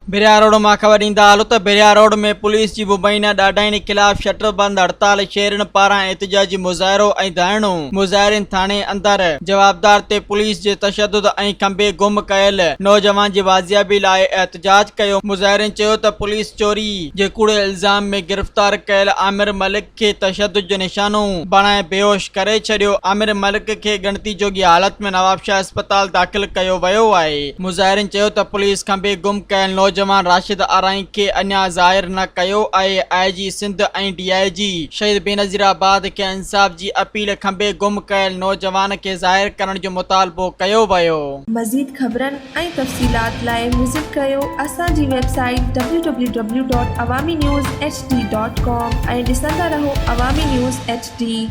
बिरिया रोड मां ख़बर ईंदा हलो त बिरिया रोड में पुलिस जी मुबैना ॾाढाइनि ख़िलाफ़ शटर बंद हड़ताल शेरनि पारां एहतजाजी मुज़ाहिरो ऐं धरणो। मुज़ाहिरीन थाणे अंदर जवाबदार ते पुलिस जे तशद्दुद ऐं खंबे गुम कयल नौजवान जी वाजियाबी लाइ एहतजाज कयो। मुज़ाहिरीन चयो त पुलिस चोरी जे कूड़े इल्ज़ाम में गिरफ़्तार कयल आमिर मलिक खे तशद्दुद जो निशानो बणाए बेहोश करे छॾियो। आमिर मलिक खे गिणती जोगी हालत में नवाबशाह अस्पताल दाख़िल कयो वियो आहे। मुज़ाहिरीन चयो त पुलिस खंबे गुम कयल नौजवान राशिद आराई खे अञा ज़ाहिर न कयो आहे। IG सिंध ऐं DIG शहीद बेनज़ीराबाद खे इंसाफ़ जी अपील खंबे गुम कयल नौजवान खे ज़ाहिर करण जो मुतालबो कयो वियो। मज़ीद ख़बरनि ऐं तफ़सीलात लाइ विज़िट कयो असांजी वेबसाइट www.awamiNewsHD.com ऐं ॾिसंदा रहो अवामी न्यूज़ HD।